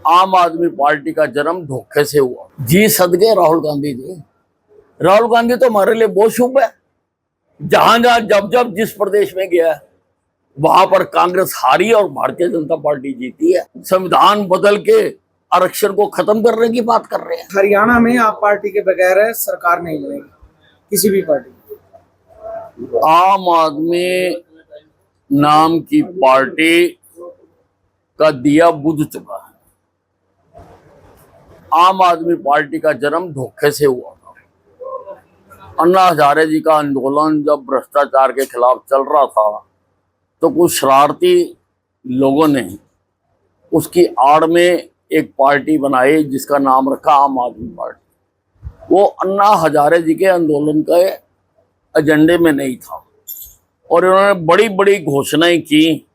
आम आदमी पार्टी का जन्म धोखे से हुआ। जी सदके राहुल गांधी जी। राहुल गांधी तो हमारे लिए बहुत शुभ है। जहां जहां जब जब जिस प्रदेश में गया वहां पर कांग्रेस हारी और भारतीय जनता पार्टी जीती है। संविधान बदल के आरक्षण को खत्म करने की बात कर रहे हैं। हरियाणा में आप पार्टी के बगैर सरकार नहीं बनेगी, किसी भी पार्टी। आम आदमी नाम की पार्टी का दिया बुझ चुका है। आम आदमी पार्टी का जन्म धोखे से हुआ था। अन्ना हजारे जी का आंदोलन जब भ्रष्टाचार के खिलाफ चल रहा था तो कुछ शरारती लोगों ने उसकी आड़ में एक पार्टी बनाई जिसका नाम रखा आम आदमी पार्टी। वो अन्ना हजारे जी के आंदोलन के एजेंडे में नहीं था और इन्होंने बड़ी बड़ी घोषणाएं की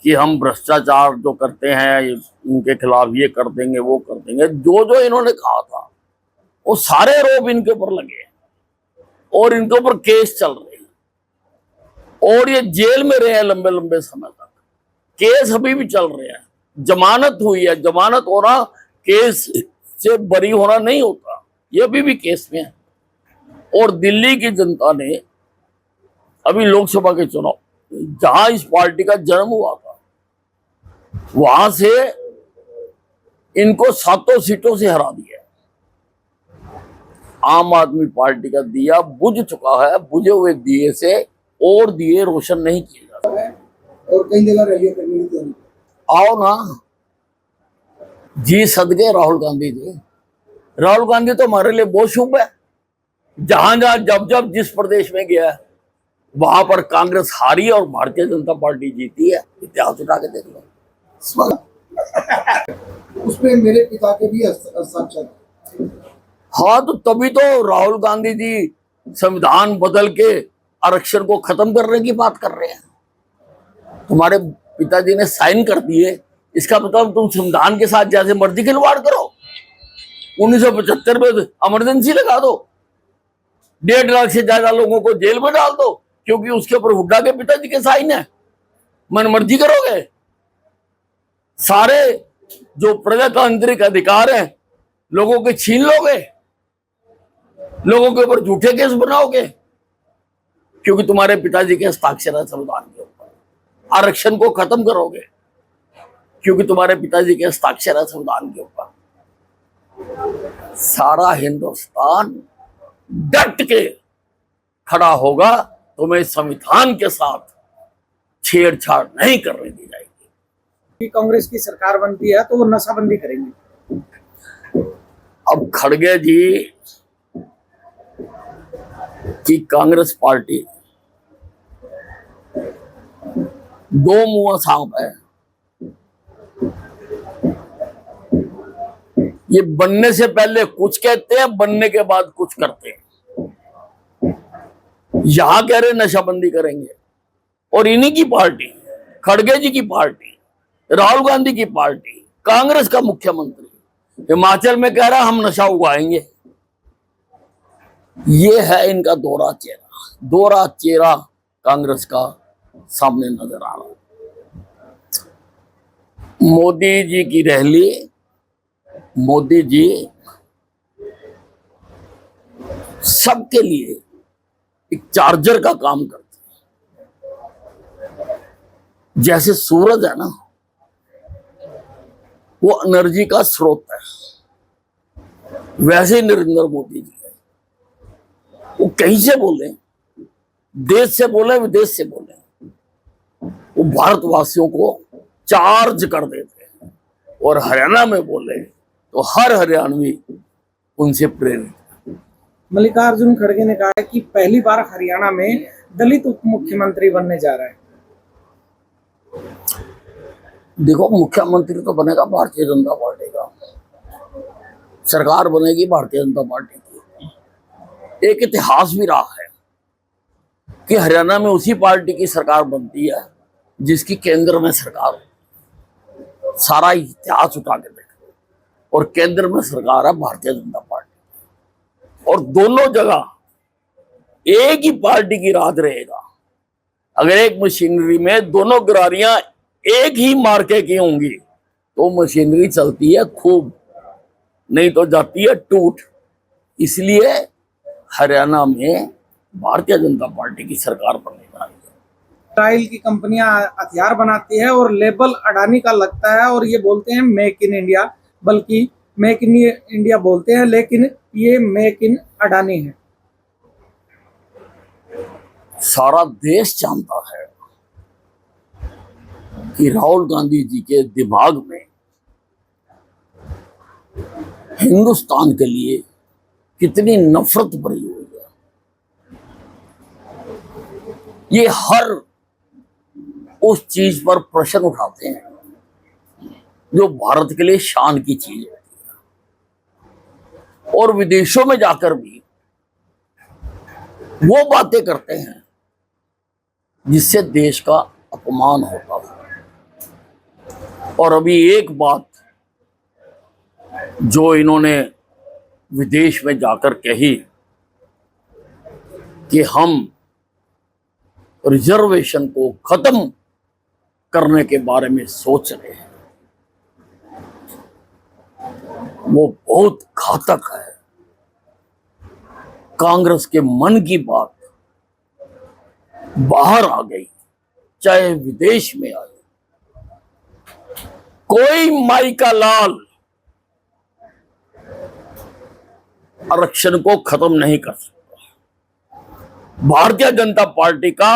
कि हम भ्रष्टाचार जो करते हैं उनके खिलाफ ये कर देंगे वो कर देंगे। जो जो इन्होंने कहा था वो सारे आरोप इनके ऊपर लगे और इनके ऊपर केस चल रहे हैं और ये जेल में रहे हैं लंबे लंबे समय तक। केस अभी भी चल रहे हैं। जमानत हुई है। जमानत होना केस से बरी होना नहीं होता। ये अभी भी केस में है। और दिल्ली की जनता ने अभी लोकसभा के चुनाव जहां इस पार्टी का जन्म हुआ था वहां से इनको 7 सीटों से हरा दिया। आम आदमी पार्टी का दिया बुझ चुका है। बुझे हुए दिए से और दिए रोशन नहीं किए जा सकते। और कई जगह रैली करनी है। आओ ना जी सदके राहुल गांधी जी। राहुल गांधी तो हमारे लिए बहुत शुभ है। जहां जहां जब जब जिस प्रदेश में गया वहां पर कांग्रेस हारी और भारतीय जनता पार्टी जीती है। इतिहास उठा के देख लो। उसमें मेरे पिता के भी हस्ताक्षर। हाँ तो तभी तो राहुल गांधी जी संविधान बदल के आरक्षण को खत्म करने की बात कर रहे हैं। तुम्हारे पिताजी ने साइन कर दिए, इसका मतलब तुम संविधान के साथ जैसे मर्जी खिलवाड़ करो। 1975 में इमरजेंसी लगा दो, 1.5 लाख से ज्यादा लोगों को जेल में डाल दो क्योंकि उसके ऊपर हुड्डा के पिताजी के साइन है। मन मर्जी करोगे। सारे जो प्रजातांत्रिक अधिकार हैं लोगों के छीन लोगे, लोगों के ऊपर झूठे केस बनाओगे क्योंकि तुम्हारे पिताजी के हस्ताक्षर है संविधान के ऊपर। आरक्षण को खत्म करोगे क्योंकि तुम्हारे पिताजी के हस्ताक्षर है संविधान के ऊपर। सारा हिंदुस्तान डट के खड़ा होगा। तुम्हें संविधान के साथ छेड़छाड़ नहीं करने दी जाएगी। कांग्रेस की सरकार बनती है तो वो नशाबंदी करेंगे। अब खड़गे जी की कांग्रेस पार्टी 2 मुंह सांप है। ये बनने से पहले कुछ कहते हैं, बनने के बाद कुछ करते हैं। यहां कह रहे नशाबंदी करेंगे और इन्हीं की पार्टी, खड़गे जी की पार्टी, राहुल गांधी की पार्टी, कांग्रेस का मुख्यमंत्री हिमाचल में कह रहा हम नशा उगाएंगे। ये है इनका दोहरा चेहरा। दोहरा चेहरा कांग्रेस का सामने नजर आ रहा है। मोदी जी की रैली, मोदी जी सबके लिए एक चार्जर का काम करते हैं। जैसे सूरज है ना, वो एनर्जी का स्रोत है, वैसे ही नरेंद्र मोदी जी है। वो कहीं से बोले, देश से बोले विदेश से बोले, वो भारतवासियों को चार्ज कर देते हैं। और हरियाणा में बोले तो हर हरियाणवी उनसे प्रेरित। मल्लिकार्जुन खड़गे ने कहा कि पहली बार हरियाणा में दलित उप मुख्यमंत्री बनने जा रहा है। देखो, मुख्यमंत्री तो बनेगा भारतीय जनता पार्टी का, सरकार बनेगी भारतीय जनता पार्टी की। एक इतिहास भी रहा है कि हरियाणा में उसी पार्टी की सरकार बनती है जिसकी केंद्र में सरकार हो। सारा इतिहास उठा के देखो और केंद्र में सरकार है भारतीय जनता पार्टी। और दोनों जगह एक ही पार्टी की राज रहेगा। अगर एक मशीनरी में दोनों गिरारियां एक ही मार्के की होंगी तो मशीनरी चलती है खूब, नहीं तो जाती है टूट। इसलिए हरियाणा में भारतीय जनता पार्टी की सरकार बनने जा रही है। इसराइल की कंपनियां हथियार बनाती है और लेबल अडानी का लगता है और ये बोलते हैं मेक इन इंडिया, बल्कि मेक इन इंडिया बोलते हैं लेकिन ये मेक इन अडानी है। सारा देश जानता है कि राहुल गांधी जी के दिमाग में हिंदुस्तान के लिए कितनी नफरत भरी हुई है। ये हर उस चीज पर प्रश्न उठाते हैं जो भारत के लिए शान की चीज होती है, और विदेशों में जाकर भी वो बातें करते हैं जिससे देश का अपमान होता है। और अभी एक बात जो इन्होंने विदेश में जाकर कही कि हम रिजर्वेशन को खत्म करने के बारे में सोच रहे हैं, वो बहुत घातक है। कांग्रेस के मन की बात बाहर आ गई, चाहे विदेश में आई। कोई माई का लाल आरक्षण को खत्म नहीं कर सकता। भारतीय जनता पार्टी का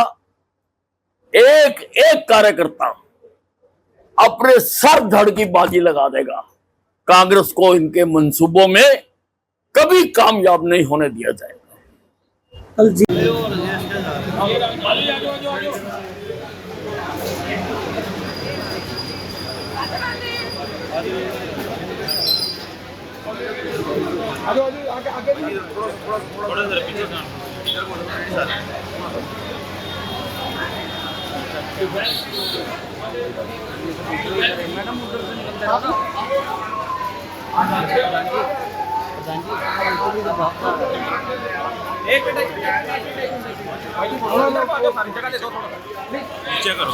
एक एक कार्यकर्ता अपने सर धड़ की बाजी लगा देगा। कांग्रेस को इनके मंसूबों में कभी कामयाब नहीं होने दिया जाएगा। कल जी नीचे करो।